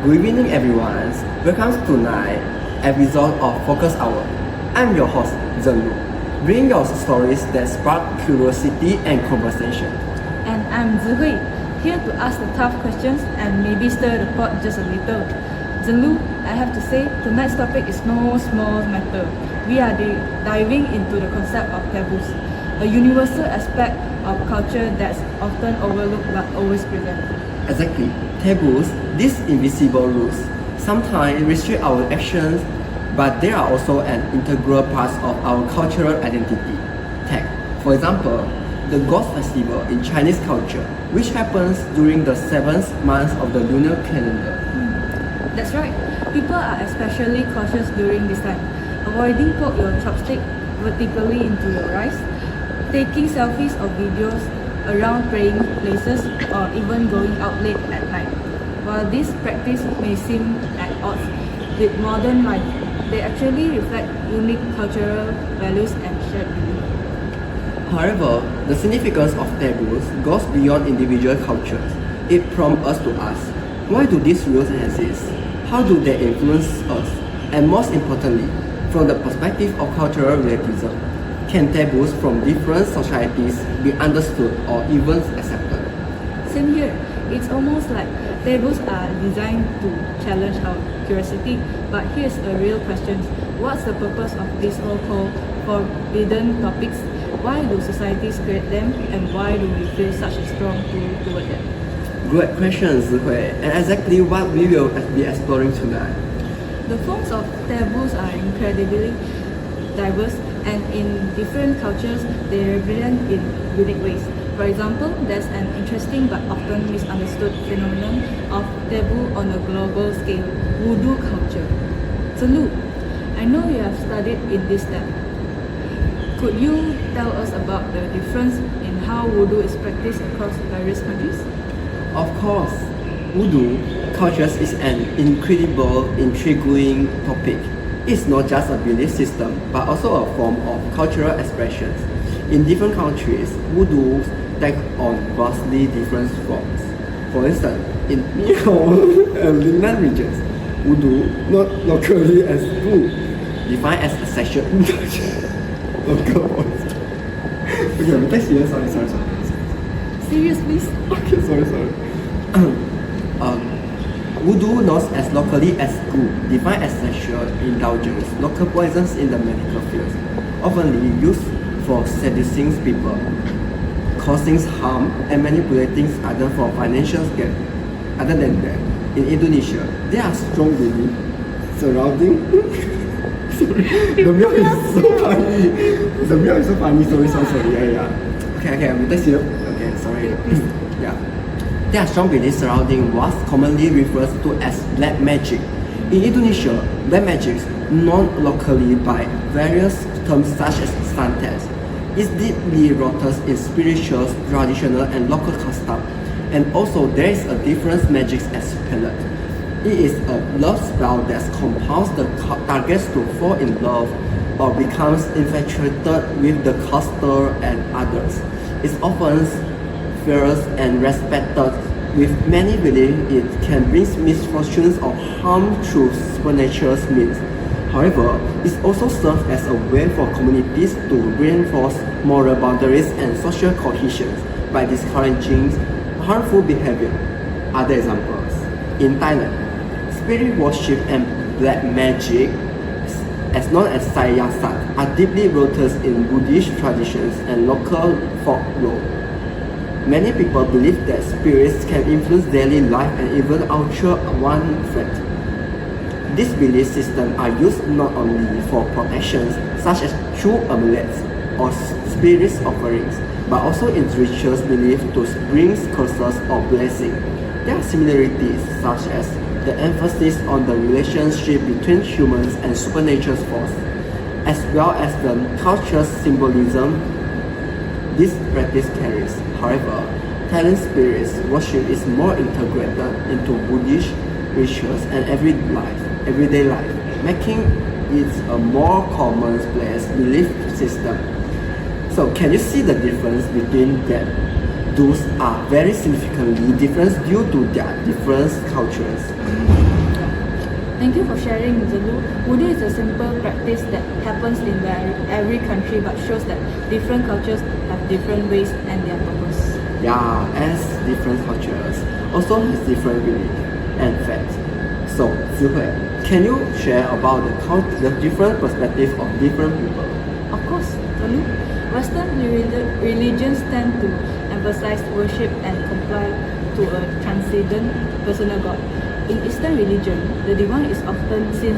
Good evening everyone. Welcome to tonight episode of Focus Hour. I'm your host, Zheng Lu. Bring your stories that spark curiosity and conversation. And I'm Zihui, here to ask the tough questions and maybe stir the pot just a little. Zheng Lu, I have to say, tonight's topic is no small matter. We are diving into the concept of taboos, a universal aspect of culture that's often overlooked but always present. Exactly. Taboos, these invisible rules, sometimes restrict our actions, but they are also an integral part of our cultural identity. Take, for example, the Ghost Festival in Chinese culture, which happens during the 7th month of the lunar calendar. That's right. People are especially cautious during this time, avoiding poke your chopstick vertically into your rice, taking selfies or videos around praying places, or even going out late at night. While this practice may seem at odds with modern life, they actually reflect unique cultural values and shared beliefs. However, the significance of taboos goes beyond individual cultures. It prompts us to ask, why do these rules exist? How do they influence us? And most importantly, from the perspective of cultural relativism, can taboos from different societies be understood or even accepted? Same here. It's almost like taboos are designed to challenge our curiosity. But here's a real question. What's the purpose of these so-called forbidden topics? Why do societies create them? And why do we feel such a strong pull toward them? Great question, Zihui, and exactly what we will be exploring tonight. The forms of taboos are incredibly diverse, and in different cultures, they represent in unique ways. For example, there's an interesting but often misunderstood phenomenon of taboo on a global scale, voodoo culture. Zheng, I know you have studied in this depth. Could you tell us about the difference in how voodoo is practiced across various countries? Of course, voodoo cultures is an incredible, intriguing topic. It's not just a belief system, but also a form of cultural expressions. In different countries, voodoo take on vastly different forms. For instance, in Mekong and Lingnan regions, voodoo, not locally as voodoo, defined as a sexual indulgence. Local voice. Okay, I'm sorry. Serious, please? Okay, sorry. Voodoo, known as locally as goo, defined as sexual indulgence, local poisons in the medical field, often used for seducing people, causing harm and manipulating others for financial gain. Other than that, in Indonesia, there are strong beliefs surrounding. Sorry, the milk is so funny. The milk is so funny. Sorry. Yeah. Okay. I'm just here. Okay, sorry. Yeah. There are strong beliefs surrounding what's commonly referred to as black magic. In Indonesia, black magic, known locally by various terms such as santet, is deeply rooted in spiritual, traditional, and local custom. And also, there is a different magic as palette. It is a love spell that compels the targets to fall in love or becomes infatuated with the caster and others. It's often feared and respected, with many believing it can bring misfortunes or harm through supernatural means. However, it also serves as a way for communities to reinforce moral boundaries and social cohesion by discouraging harmful behavior. Other examples: in Thailand, spirit worship and black magic, as known as Sayasat, are deeply rooted in Buddhist traditions and local folklore. Many people believe that spirits can influence daily life and even alter one's fate. These belief systems are used not only for protections, such as through amulets or spirit offerings, but also in rituals believed to bring curses or blessings. There are similarities, such as the emphasis on the relationship between humans and supernatural forces, as well as the cultural symbolism this practice carries. However, Thailand spirit worship is more integrated into Buddhist rituals and everyday life, making it a more commonplace belief system. So, can you see the difference between them? Those are very significantly different due to their different cultures. Thank you for sharing, Zulu. Wudu is a simple practice that happens in every country but shows that different cultures have different ways and their purpose. Yeah, as different cultures also has different belief and facts. So, Zihui, can you share about the different perspective of different people? Of course, Zulu. Western religions tend to emphasize worship and comply to a transcendent personal God. In Eastern religion, the divine is often seen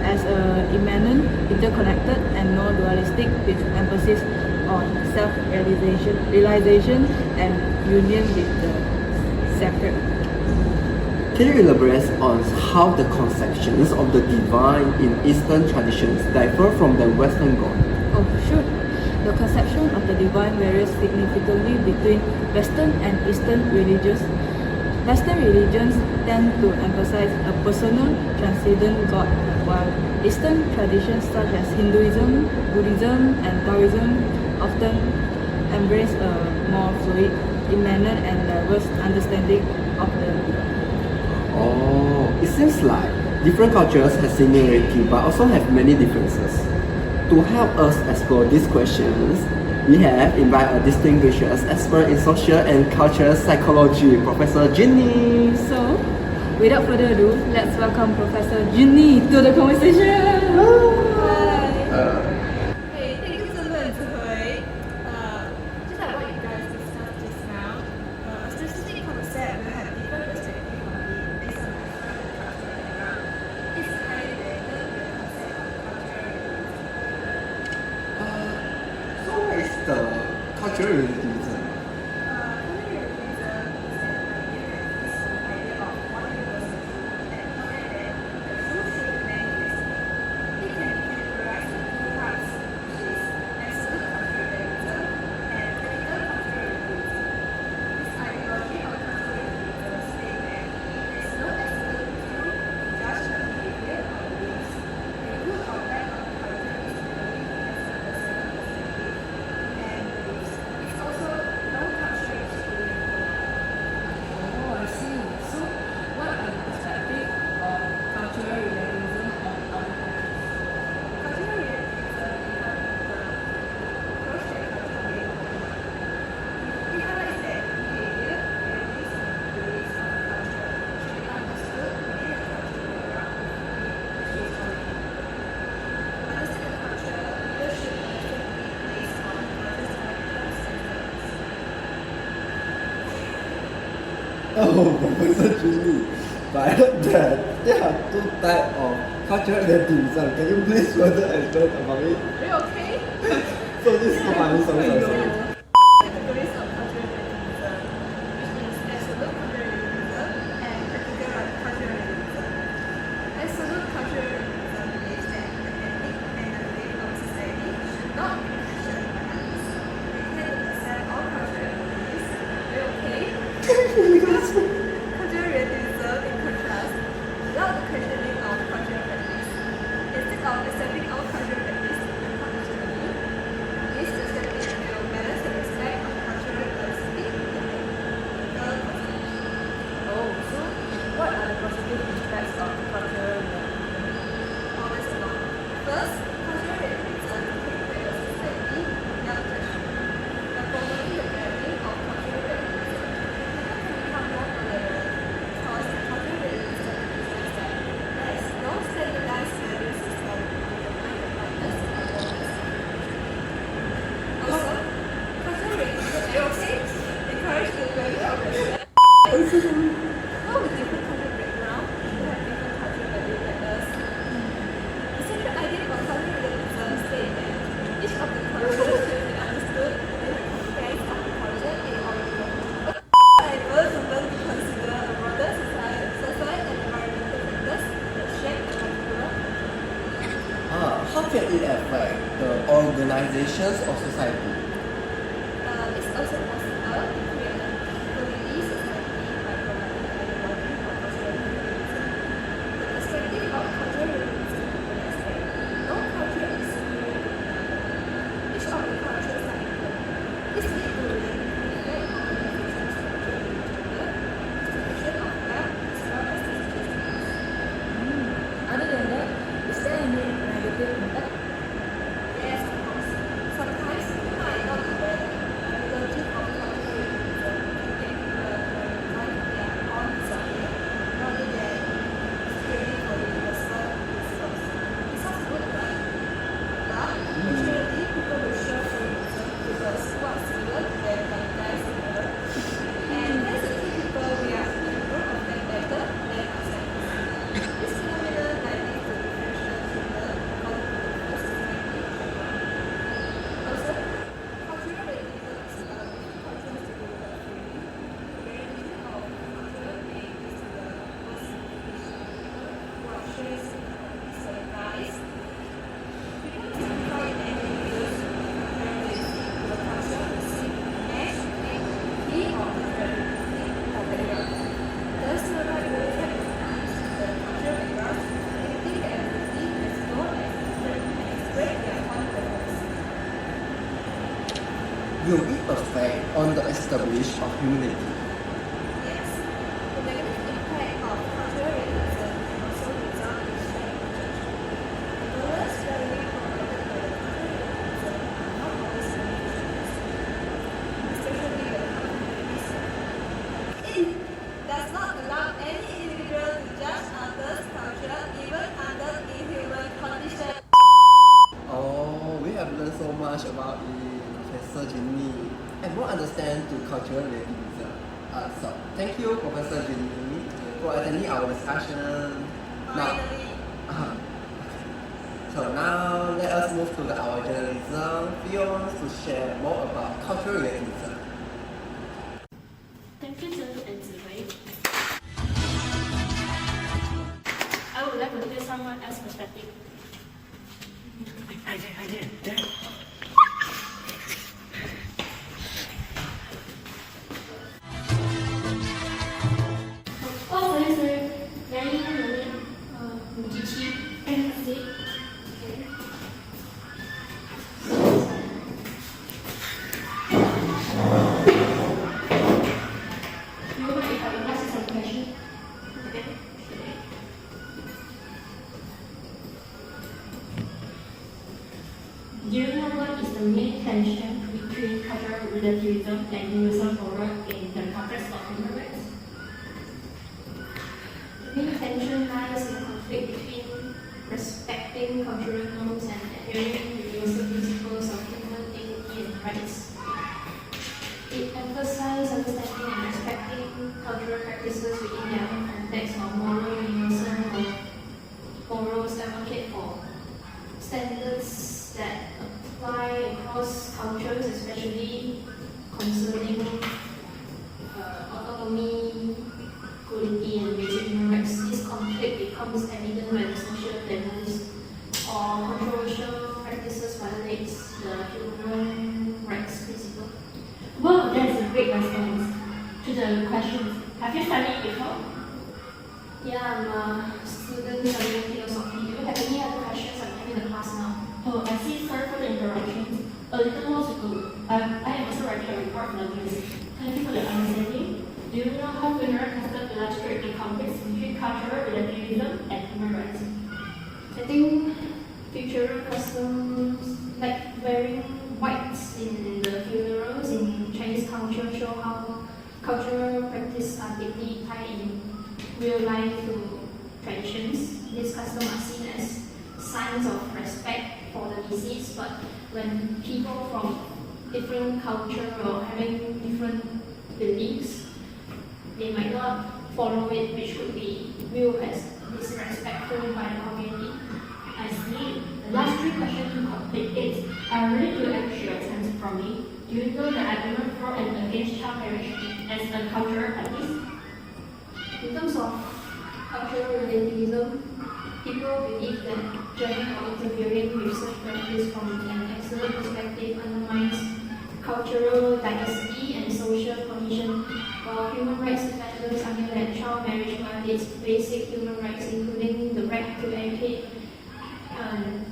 as immanent, interconnected, and non-dualistic, with emphasis on self-realization and union with the sacred. Can you elaborate on how the conceptions of the divine in Eastern traditions differ from the Western God? Oh, sure. The conception of the divine varies significantly between Western and Eastern religions. Western religions tend to emphasize a personal, transcendent God, while Eastern traditions such as Hinduism, Buddhism, and Taoism often embrace a more fluid, immanent, and diverse understanding of the God. Oh, it seems like different cultures have similarity but also have many differences. To help us explore these questions, we have invited a distinguished expert in social and cultural psychology, Professor Ginny. So, without further ado, let's welcome Professor Ginny to the conversation. Hi. Hey, thank you so much, Hui. Just like what you guys discussed just now, a specific concept will have different perspectives on it based on different cultural background. It's highly related to the concept of cultural So what is the cultural relativism? cultural relativism is an idea that is an idea of one universal truth and pointed that the truth should remain universal. It can be categorized into two parts, which is absolute cultural relativism and practical cultural relativism. This ideology of cultural relativism states that there is no absolute truth to judge the behavior or beliefs. The good or bad of the culture is purely depends on personal perspective and beliefs. It's also no culture is truly equal. Oh, I see. So, what are the perspectives of cultural relativism on other cultures? Cultural relativism involves the approach that culture takes on the mind. It highlights that behavior, values, and beliefs of a culture should be understood within the cultural background which is origin. To understand a culture, readers should understand it based on the culture's characters and values. Oh, Professor Ginny, but I heard that there are two types of cultural relativism. Can you please further explain about it? Are you okay? So this is so funny, sorry. Categories of cultural relativism, which is absolute cultural relativism and practical cultural relativism. Absolute cultural relativism believes that the ethic and the belief of society should not be questioned by others. They tend to accept all cultural beliefs. Are you okay? Cultural relativism, in contrast, without the questioning of cultural practice. Instead of accepting all cultural practice unconditionally, this perspective will balance the respect of cultural diversity and ethical consideration. Oh, so what are the positive aspects of cultural relativism? Oh, there's a lot. First, cultural relativism can create a society without judgment. By promoting the value of cultural relativism, people can become more tolerant because the cultural relativism ensures that there is no standardized value system determining the rightness or wrongness of individuals. Also, cultural relativism, are you okay? Encourage the value of respect. People with different cultural background should have different cultural value like us. The central idea of cultural relativism states that each of the cultures should be understood within the context of the culture they originate. However, to learn to consider a broader social and environmental factors that shape the particular culture. How can it affect the organizations of society? It's also possible to create a equality society by providing ideology for cultural relativism. The perspective of cultural relativism highlights that no culture is superior to another. Each of the cultures are equal. This leads to relatively effect on organizational structure in gender, distribution of wealth, as well as the justice. will it affect on the establishment of humanity? Yes, the negative impact of cultural relativism can also result in shared judgment. The words generally promoted by the cultural relativism are not always beneficial, especially when it comes to peace. It does not allow any individual to judge others' culture even under inhuman conditions. Oh, we have learned so much about it, Professor Ginny, and more understand to cultural relativism. So, thank you, Professor Ginny, for attending our discussion. Finally, So now let us move to our journalism field to share more about cultural relativism. Thank you, Zhu and Ziwei. I would like to hear someone else's perspective. I did. There. Oh, sorry. Very Mujichi. And that's it. Do you mind if I ask some question? Okay. Do you know what is the main tension between cultural relativism and universal moral in the context of human rights? The main tension lies in the conflict between respecting cultural norms and adhering to universal principles of human dignity and rights. It emphasizes understanding and respecting cultural practices within their own context of moral universal morals advocate for standards that apply across cultures, especially concerning autonomy, equality, and basic human rights. This conflict becomes evident when social values or controversial practices violates the human rights principle. Well, that's a great response to the questions. Have you studied before? Yeah, I'm a student studying philosophy. Do you have any other questions? I'm in the class now. Oh, I see. Sorry for the interruption. A little more to go. I am also writing a report on this. Thank you for the understanding. Do you know how funeral customs illustrate the conflicts between cultural relativism and human rights? I think funeral customs, like wearing whites in the funerals in Chinese culture, show how cultural practice are deeply tied in real life to traditions. These customs are seen as signs of respect for the deceased, but when people from different culture or having different beliefs, they might not follow it, which could be viewed as disrespectful by the community. I see. The last three questions to complete it. I really do appreciate your time from me. Do you know that I do not for and against child marriage as a cultural practice? In terms of cultural relativism, people believe that judging or interfering with such practice from an external perspective undermines cultural diversity and social cohesion, while human rights defenders argue that child marriage violates basic human rights, including the right to educate,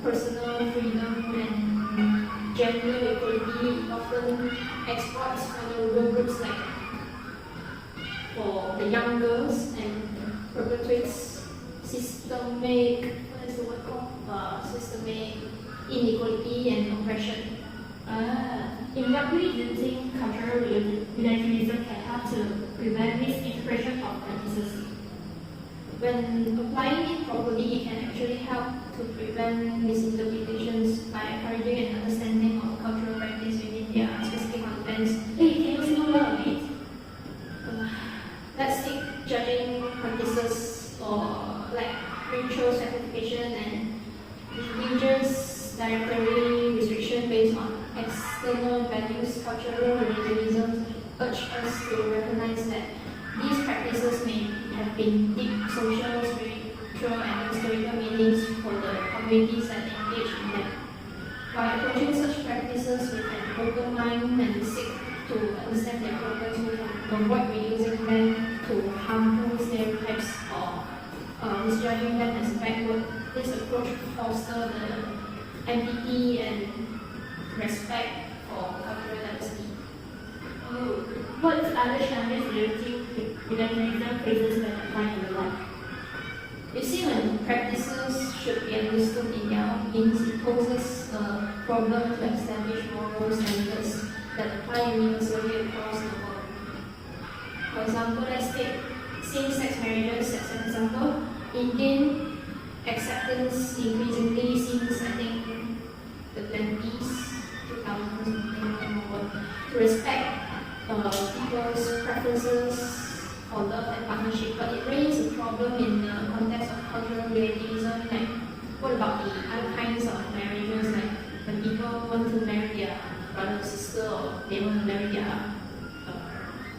personal freedom, and gender equality. Often exploits vulnerable groups like for the young girls and perpetuates systemic, what is the word called? Systemic inequality and oppression. In what way do you think cultural relativism can help to prevent misinterpretation of practices? When applying it properly, it can actually help to prevent misinterpretations by encouraging an understanding of cultural practice within their specific contents. Hey, can you say more about it? Let's take judging practices or like ritual sanctification and religious dietary restriction based on external values. Cultural relativism urge us to recognize that these practices may have been deep social, spiritual, and historical meanings for the communities that engage in them. By approaching such practices with an open mind and seek to understand their purpose, we can avoid reducing them to harmful stereotypes or misjudging them as backward. This approach fosters the empathy and respect for cultural diversity. What other challenges relativism faces when applied in real life? You see, when practices should be understood in their means, it poses a problem to establish moral standards that apply universally across the world. For example, let's take same-sex marriages as an example. Indian acceptance increasingly since, I think, the 20s, 2000s, something onward, to respect people's preferences for love and partnership, but it raises a problem in the context of cultural relativism. Like, what about the other kinds of marriages, like when people want to marry their brother or sister, or they want to marry their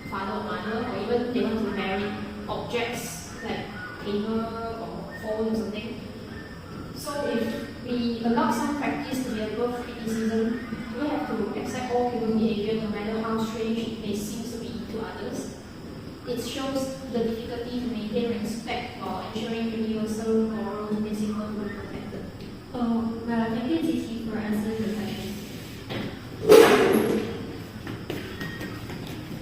father or mother, or even they want to marry objects like table or phone or something. So if we allow some practice to be above criticism, do we have to accept all human behavior no matter how strange it may seem to be to others? It shows the difficulty to maintain respect while ensuring universal moral principles were protected. Well, thank you, Titi, for answering the question.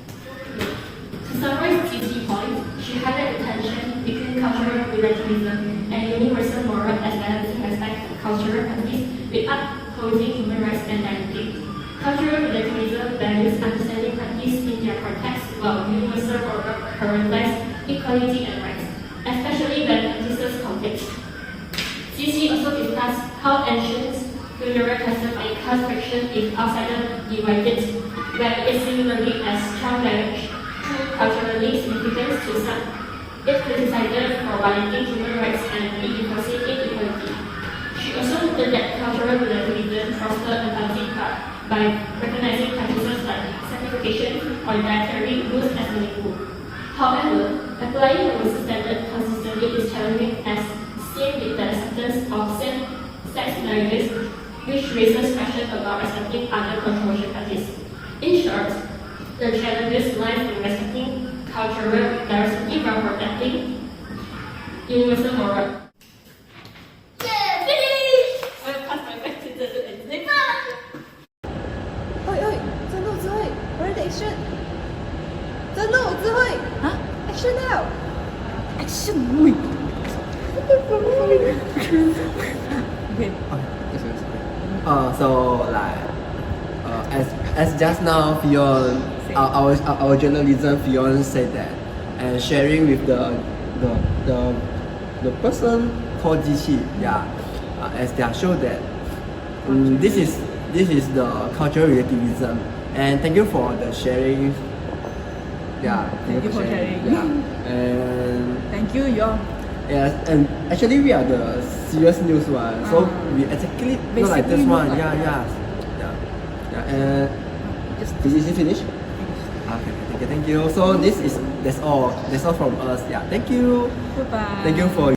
To summarize Titi's point, she highlighted the tension between cultural relativism and universal moral as balancing respect for cultural practice with upholding human rights and dignity. Cultural relativism values understanding practice in their context, while universal moral prioritize equality and rights, especially when practices conflict. Titi also discussed how ancient funeral custom and caste friction is outsider divided, where it similarly as strong language to culturally significance to some. It criticized for violating human rights and reinforcing inequality. She also noted that cultural relativism fosters empathy by recognizing practices like sanctification or dietary rules as meaningful. However, applying universal standard consistently is challenging as seen with the acceptance of same-sex marriages, which raises questions about accepting other controversial practices. In short, the challenges lie in respecting cultural diversity while protecting universal moral. Yeah, finish! I will pass my back to the engineer. Oi, 真怒智慧 ，ready action！ 真怒智慧啊 ，action now！ Action! Ui. Okay. So like as just now Fion our journalism Fion said that, and sharing with the person called Jiqi, yeah, as they show that this is the cultural relativism, and thank you for the sharing. Yeah, Thank you for sharing. Yeah, and Thank you, y'all. yes, and actually we are the serious news one, so we exactly not like this Basically one. not like Yeah, and Just is it finished? Okay, thank you. So that's all from us. Yeah, thank you. Goodbye. Thank you for